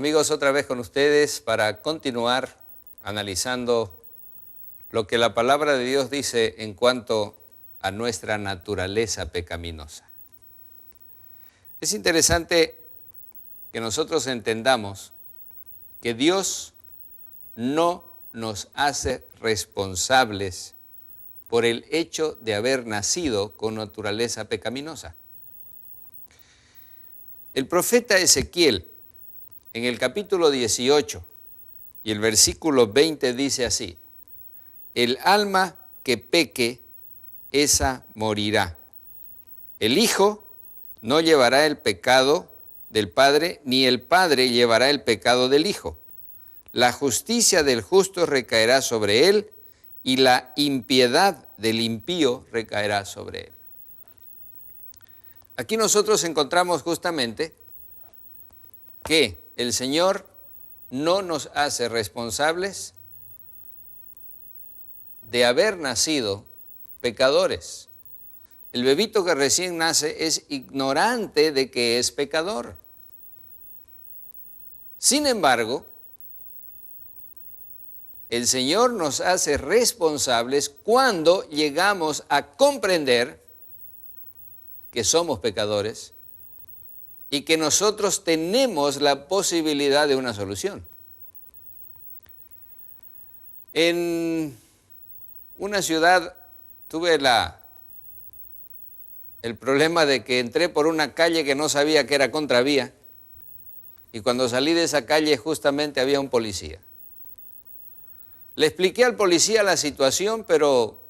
Amigos, otra vez con ustedes para continuar analizando lo que la palabra de Dios dice en cuanto a nuestra naturaleza pecaminosa. Es interesante que nosotros entendamos que Dios no nos hace responsables por el hecho de haber nacido con naturaleza pecaminosa. El profeta Ezequiel, en el capítulo 18 y el versículo 20 dice así: el alma que peque, esa morirá. El hijo no llevará el pecado del padre, ni el padre llevará el pecado del hijo. La justicia del justo recaerá sobre él, y la impiedad del impío recaerá sobre él. Aquí nosotros encontramos justamente que el Señor no nos hace responsables de haber nacido pecadores. El bebito que recién nace es ignorante de que es pecador. Sin embargo, el Señor nos hace responsables cuando llegamos a comprender que somos pecadores y que nosotros tenemos la posibilidad de una solución. En una ciudad tuve el problema de que entré por una calle que no sabía que era contravía, y cuando salí de esa calle justamente había un policía. Le expliqué al policía la situación, pero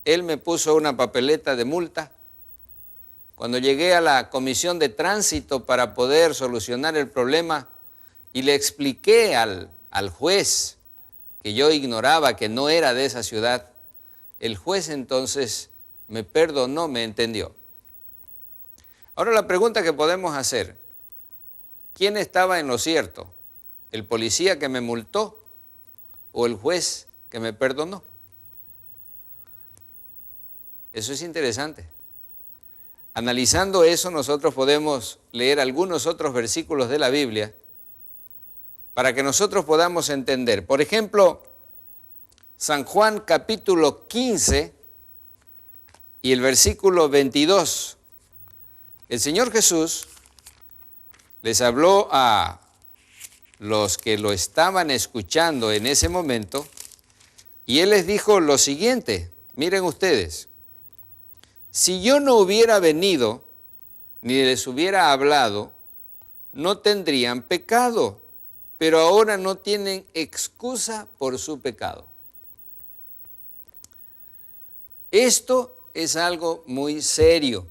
él me puso una papeleta de multa. Cuando llegué a la comisión de tránsito para poder solucionar el problema y le expliqué al juez que yo ignoraba que no era de esa ciudad, el juez entonces me perdonó, me entendió. Ahora la pregunta que podemos hacer: ¿quién estaba en lo cierto? ¿El policía que me multó o el juez que me perdonó? Eso es interesante. Analizando eso, nosotros podemos leer algunos otros versículos de la Biblia para que nosotros podamos entender. Por ejemplo, San Juan capítulo 15 y el versículo 22. El Señor Jesús les habló a los que lo estaban escuchando en ese momento y Él les dijo lo siguiente: miren ustedes, si yo no hubiera venido ni les hubiera hablado, no tendrían pecado, pero ahora no tienen excusa por su pecado. Esto es algo muy serio,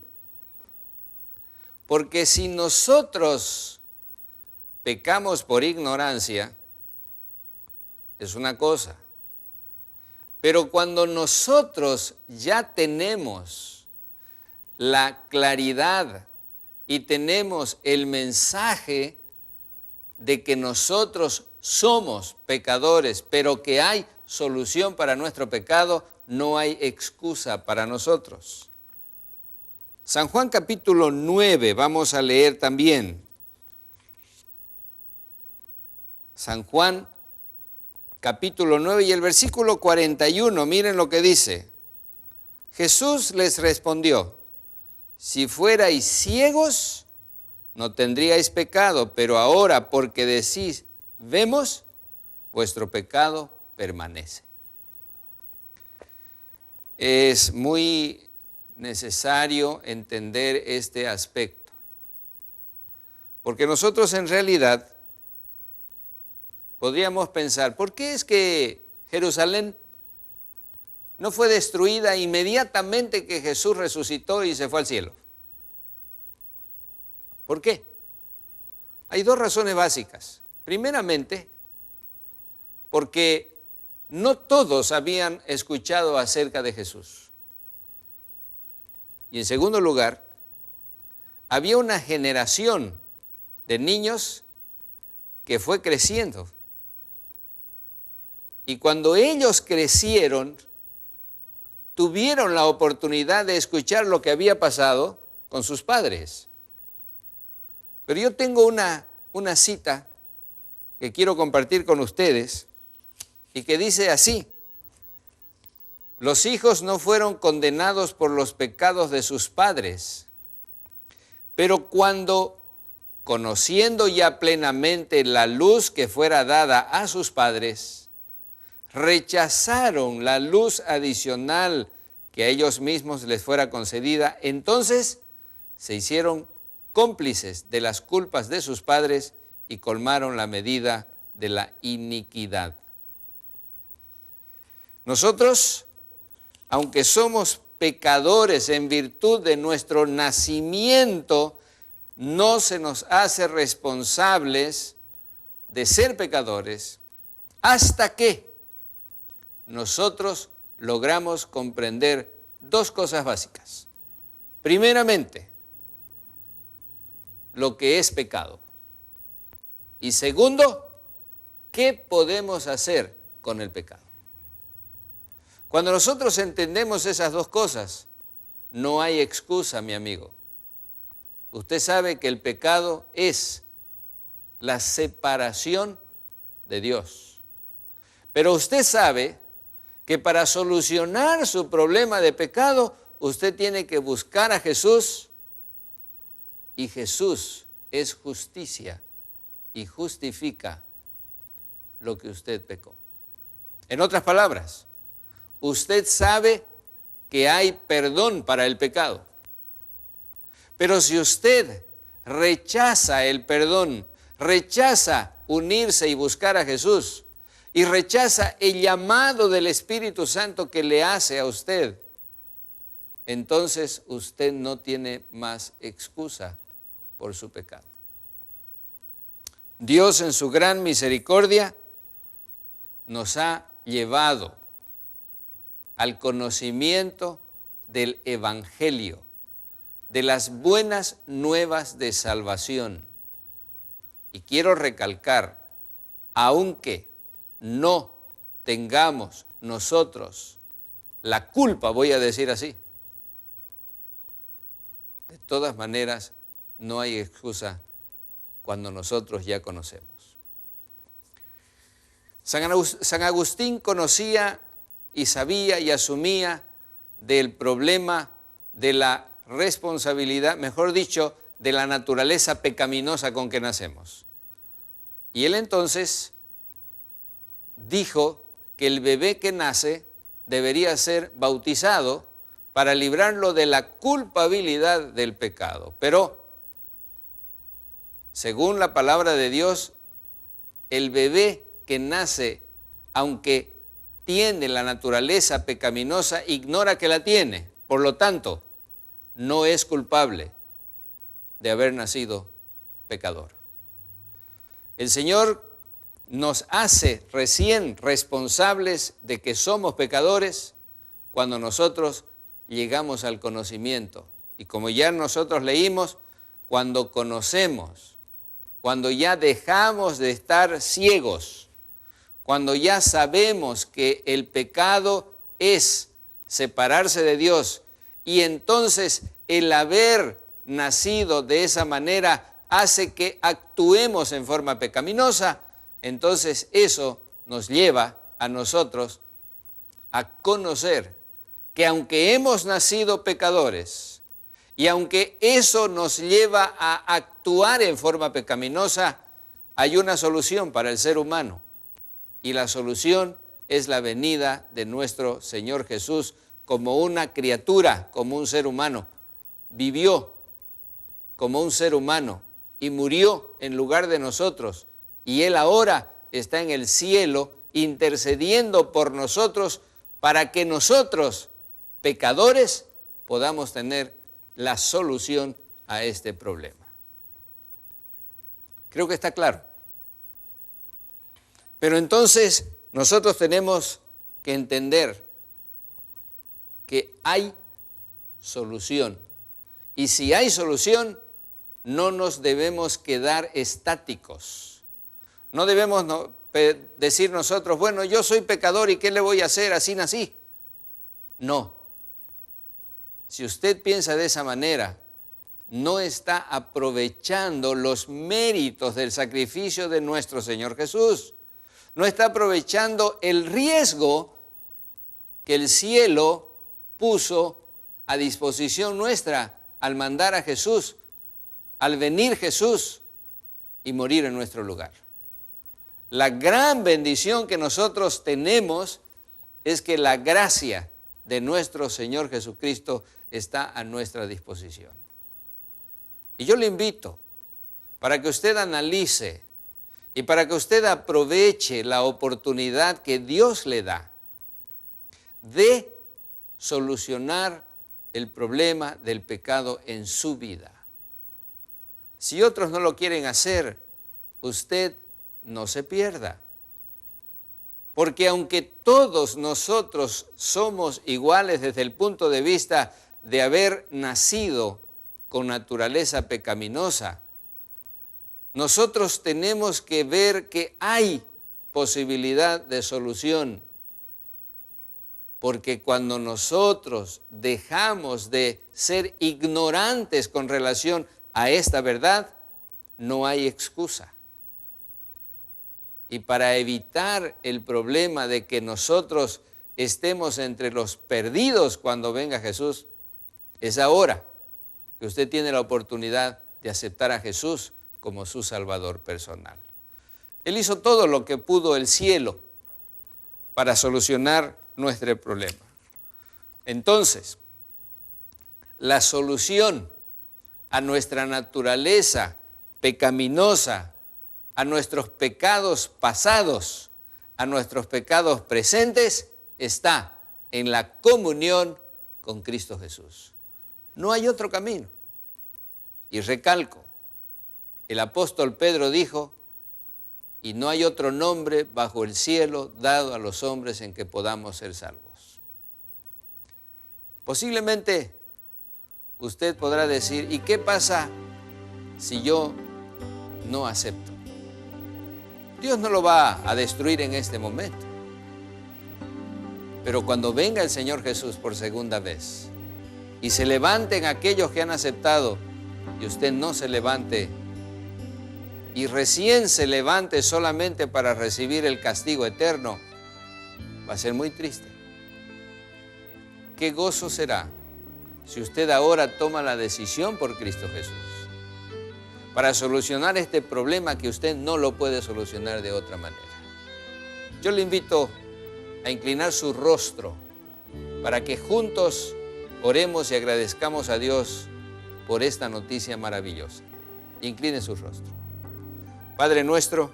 porque si nosotros pecamos por ignorancia, es una cosa, pero cuando nosotros ya tenemos la claridad y tenemos el mensaje de que nosotros somos pecadores, pero que hay solución para nuestro pecado, no hay excusa para nosotros. San Juan capítulo 9, vamos a leer también. San Juan capítulo 9 y el versículo 41, miren lo que dice. Jesús les respondió: si fuerais ciegos, no tendríais pecado, pero ahora porque decís, vemos, vuestro pecado permanece. Es muy necesario entender este aspecto, porque nosotros en realidad podríamos pensar, ¿por qué es que Jerusalén no fue destruida inmediatamente que Jesús resucitó y se fue al cielo? ¿Por qué? Hay dos razones básicas. Primeramente, porque no todos habían escuchado acerca de Jesús. Y en segundo lugar, había una generación de niños que fue creciendo. Y cuando ellos crecieron, tuvieron la oportunidad de escuchar lo que había pasado con sus padres. Pero yo tengo una cita que quiero compartir con ustedes y que dice así: los hijos no fueron condenados por los pecados de sus padres, pero cuando, conociendo ya plenamente la luz que fuera dada a sus padres, rechazaron la luz adicional que a ellos mismos les fuera concedida, entonces se hicieron cómplices de las culpas de sus padres y colmaron la medida de la iniquidad. Nosotros, aunque somos pecadores en virtud de nuestro nacimiento, no se nos hace responsables de ser pecadores hasta que nosotros logramos comprender dos cosas básicas. Primeramente, lo que es pecado. Y segundo, ¿qué podemos hacer con el pecado? Cuando nosotros entendemos esas dos cosas, no hay excusa, mi amigo. Usted sabe que el pecado es la separación de Dios. Pero usted sabe que para solucionar su problema de pecado, usted tiene que buscar a Jesús, y Jesús es justicia y justifica lo que usted pecó. En otras palabras, usted sabe que hay perdón para el pecado. Pero si usted rechaza el perdón, rechaza unirse y buscar a Jesús, y rechaza el llamado del Espíritu Santo que le hace a usted, entonces usted no tiene más excusa por su pecado. Dios, en su gran misericordia, nos ha llevado al conocimiento del Evangelio, de las buenas nuevas de salvación. Y quiero recalcar, aunque no tengamos nosotros la culpa, voy a decir así, de todas maneras no hay excusa cuando nosotros ya conocemos. San Agustín conocía y sabía y asumía del problema de la responsabilidad, mejor dicho, de la naturaleza pecaminosa con que nacemos. Y él entonces dijo que el bebé que nace debería ser bautizado para librarlo de la culpabilidad del pecado. Pero, según la palabra de Dios, el bebé que nace, aunque tiene la naturaleza pecaminosa, ignora que la tiene. Por lo tanto, no es culpable de haber nacido pecador. El Señor nos hace recién responsables de que somos pecadores cuando nosotros llegamos al conocimiento. Y como ya nosotros leímos, cuando conocemos, cuando ya dejamos de estar ciegos, cuando ya sabemos que el pecado es separarse de Dios, y entonces el haber nacido de esa manera hace que actuemos en forma pecaminosa, entonces eso nos lleva a nosotros a conocer que aunque hemos nacido pecadores y aunque eso nos lleva a actuar en forma pecaminosa, hay una solución para el ser humano. Y la solución es la venida de nuestro Señor Jesús como una criatura, como un ser humano. Vivió como un ser humano y murió en lugar de nosotros. Y Él ahora está en el cielo intercediendo por nosotros para que nosotros, pecadores, podamos tener la solución a este problema. Creo que está claro. Pero entonces nosotros tenemos que entender que hay solución. Y si hay solución, no nos debemos quedar estáticos. No debemos decir nosotros, bueno, yo soy pecador y ¿qué le voy a hacer? Así nací. No. Si usted piensa de esa manera, no está aprovechando los méritos del sacrificio de nuestro Señor Jesús. No está aprovechando el riesgo que el cielo puso a disposición nuestra al mandar a Jesús, al venir Jesús y morir en nuestro lugar. La gran bendición que nosotros tenemos es que la gracia de nuestro Señor Jesucristo está a nuestra disposición. Y yo le invito para que usted analice y para que usted aproveche la oportunidad que Dios le da de solucionar el problema del pecado en su vida. Si otros no lo quieren hacer, usted no se pierda. Porque aunque todos nosotros somos iguales desde el punto de vista de haber nacido con naturaleza pecaminosa, nosotros tenemos que ver que hay posibilidad de solución. Porque cuando nosotros dejamos de ser ignorantes con relación a esta verdad, no hay excusa. Y para evitar el problema de que nosotros estemos entre los perdidos cuando venga Jesús, es ahora que usted tiene la oportunidad de aceptar a Jesús como su Salvador personal. Él hizo todo lo que pudo el cielo para solucionar nuestro problema. Entonces, la solución a nuestra naturaleza pecaminosa, a nuestros pecados pasados, a nuestros pecados presentes, está en la comunión con Cristo Jesús. No hay otro camino. Y recalco, el apóstol Pedro dijo, y no hay otro nombre bajo el cielo dado a los hombres en que podamos ser salvos. Posiblemente usted podrá decir, ¿y qué pasa si yo no acepto? Dios no lo va a destruir en este momento. Pero cuando venga el Señor Jesús por segunda vez y se levanten aquellos que han aceptado y usted no se levante y recién se levante solamente para recibir el castigo eterno, va a ser muy triste. ¿Qué gozo será si usted ahora toma la decisión por Cristo Jesús para solucionar este problema que usted no lo puede solucionar de otra manera? Yo le invito a inclinar su rostro para que juntos oremos y agradezcamos a Dios por esta noticia maravillosa. Incline su rostro. Padre nuestro,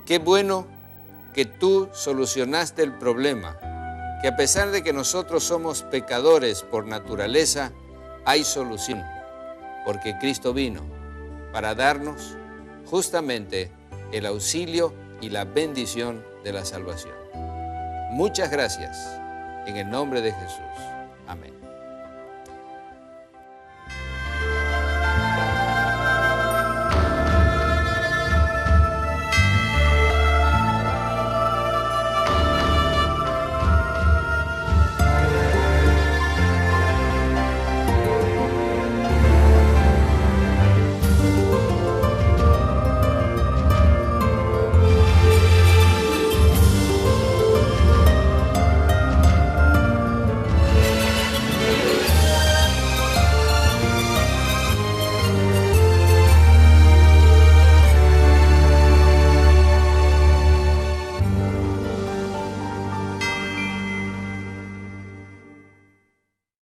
qué bueno que tú solucionaste el problema, que a pesar de que nosotros somos pecadores por naturaleza, hay solución, porque Cristo vino para darnos justamente el auxilio y la bendición de la salvación. Muchas gracias, en el nombre de Jesús. Amén.